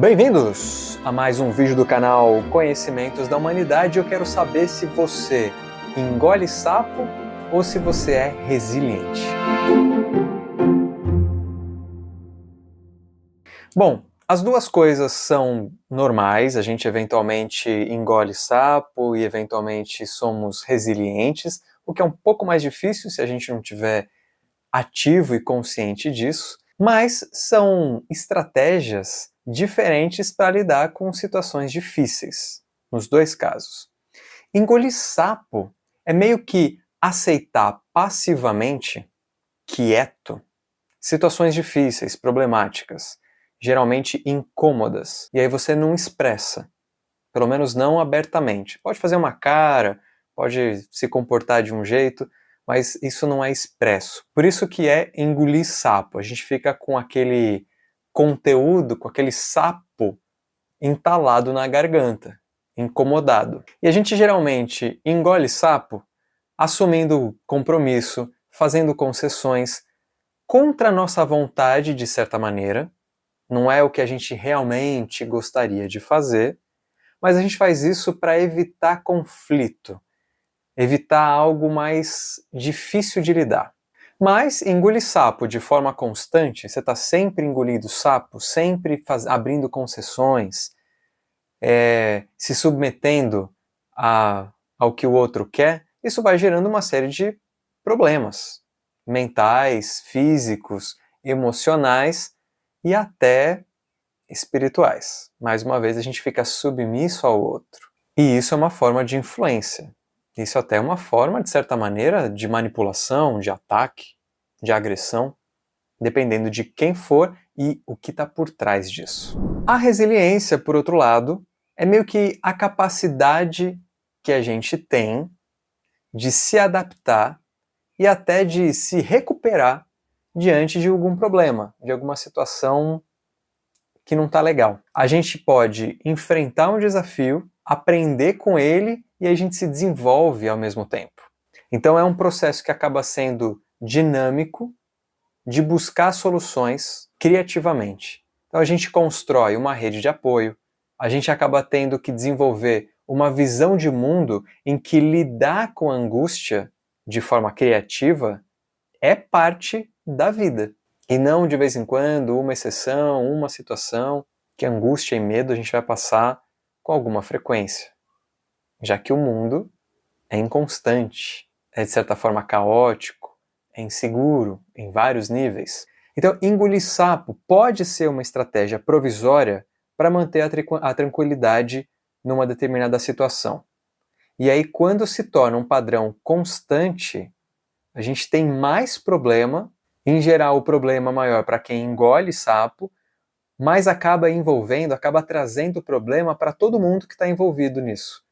Bem-vindos a mais um vídeo do canal Conhecimentos da Humanidade. Eu quero saber se você engole sapo ou se você é resiliente. Bom, as duas coisas são normais, a gente eventualmente engole sapo e eventualmente somos resilientes, o que é um pouco mais difícil se a gente não tiver ativo e consciente disso, mas são estratégias diferentes para lidar com situações difíceis, nos dois casos. Engolir sapo é meio que aceitar passivamente, quieto, situações difíceis, problemáticas, geralmente incômodas, e aí você não expressa, pelo menos não abertamente. Pode fazer uma cara, pode se comportar de um jeito, mas isso não é expresso. Por isso que é engolir sapo. A gente fica com aquele conteúdo, com aquele sapo entalado na garganta, incomodado. E a gente geralmente engole sapo assumindo compromisso, fazendo concessões contra a nossa vontade, de certa maneira. Não é o que a gente realmente gostaria de fazer, mas a gente faz isso para evitar conflito, evitar algo mais difícil de lidar. Mas engolir sapo de forma constante, você está sempre engolindo sapo, sempre abrindo concessões, se submetendo ao que o outro quer, isso vai gerando uma série de problemas mentais, físicos, emocionais e até espirituais. Mais uma vez, a gente fica submisso ao outro. E isso é uma forma de influência. Isso até é uma forma, de certa maneira, de manipulação, de ataque, de agressão, dependendo de quem for e o que está por trás disso. A resiliência, por outro lado, é meio que a capacidade que a gente tem de se adaptar e até de se recuperar diante de algum problema, de alguma situação que não está legal. A gente pode enfrentar um desafio, aprender com ele e a gente se desenvolve ao mesmo tempo. Então é um processo que acaba sendo dinâmico, de buscar soluções criativamente. Então a gente constrói uma rede de apoio, a gente acaba tendo que desenvolver uma visão de mundo em que lidar com a angústia de forma criativa é parte da vida. E não de vez em quando, uma exceção, uma situação, que angústia e medo a gente vai passar com alguma frequência. Já que o mundo é inconstante, é de certa forma caótico, é inseguro em vários níveis. Então, engolir sapo pode ser uma estratégia provisória para manter a tranquilidade numa determinada situação. E aí, quando se torna um padrão constante, a gente tem mais problema. Em geral, o problema maior para quem engole sapo, mas acaba envolvendo, acaba trazendo problema para todo mundo que está envolvido nisso.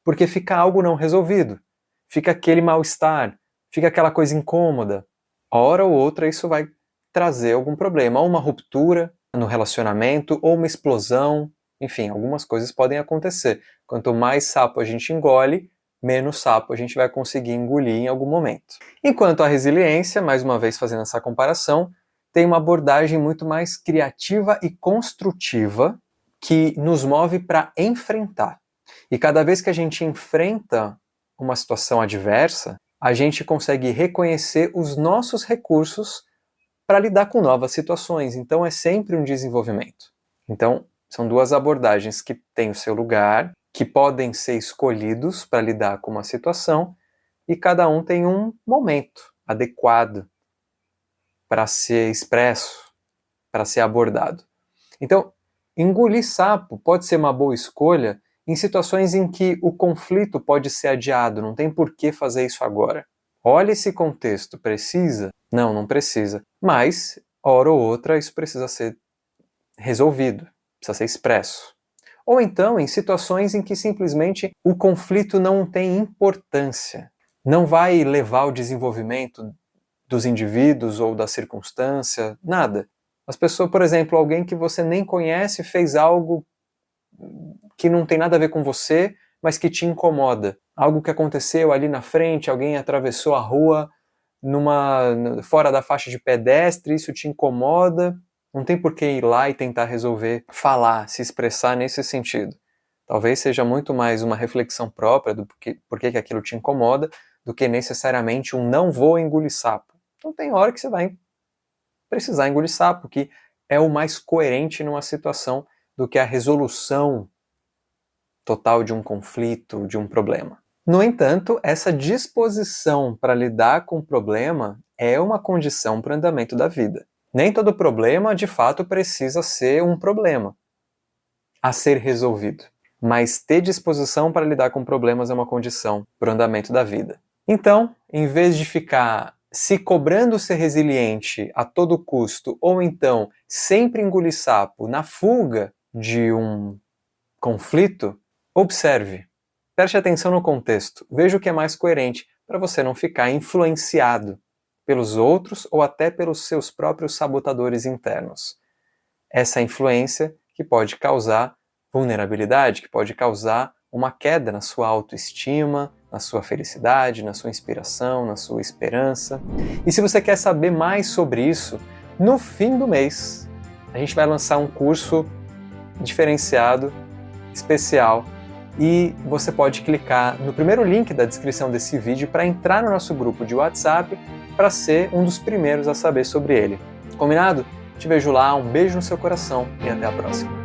Porque fica algo não resolvido, fica aquele mal-estar, fica aquela coisa incômoda. Hora ou outra isso vai trazer algum problema, ou uma ruptura no relacionamento, ou uma explosão, enfim, algumas coisas podem acontecer. Quanto mais sapo a gente engole, menos sapo a gente vai conseguir engolir em algum momento. Enquanto a resiliência, mais uma vez fazendo essa comparação, tem uma abordagem muito mais criativa e construtiva que nos move para enfrentar. E cada vez que a gente enfrenta uma situação adversa, a gente consegue reconhecer os nossos recursos para lidar com novas situações. Então é sempre um desenvolvimento. Então são duas abordagens que têm o seu lugar, que podem ser escolhidos para lidar com uma situação, e cada um tem um momento adequado para ser expresso, para ser abordado. Então, engolir sapo pode ser uma boa escolha em situações em que o conflito pode ser adiado, não tem por que fazer isso agora. Olha esse contexto, precisa? Não, não precisa. Mas, hora ou outra, isso precisa ser resolvido, precisa ser expresso. Ou então em situações em que simplesmente o conflito não tem importância, não vai levar ao desenvolvimento dos indivíduos ou da circunstância, nada. As pessoas, por exemplo, alguém que você nem conhece fez algo que não tem nada a ver com você, mas que te incomoda. Algo que aconteceu ali na frente, alguém atravessou a rua fora da faixa de pedestre, isso te incomoda, Não tem por que ir lá e tentar resolver, falar, se expressar nesse sentido. Talvez seja muito mais uma reflexão própria do porquê que aquilo te incomoda, do que necessariamente um não vou engolir sapo. Então tem hora que você vai precisar engolir sapo, que é o mais coerente numa situação do que a resolução total de um conflito, de um problema. No entanto, essa disposição para lidar com o problema é uma condição para o andamento da vida. Nem todo problema, de fato, precisa ser um problema a ser resolvido. Mas ter disposição para lidar com problemas é uma condição para o andamento da vida. Então, em vez de ficar se cobrando ser resiliente a todo custo, ou então sempre engolir sapo na fuga de um conflito, observe. Preste atenção no contexto. Veja o que é mais coerente para você não ficar influenciado pelos outros ou até pelos seus próprios sabotadores internos. Essa influência que pode causar vulnerabilidade, que pode causar uma queda na sua autoestima, na sua felicidade, na sua inspiração, na sua esperança. E se você quer saber mais sobre isso, no fim do mês a gente vai lançar um curso diferenciado, especial, e você pode clicar no primeiro link da descrição desse vídeo para entrar no nosso grupo de WhatsApp para ser um dos primeiros a saber sobre ele. Combinado? Te vejo lá, um beijo no seu coração e até a próxima.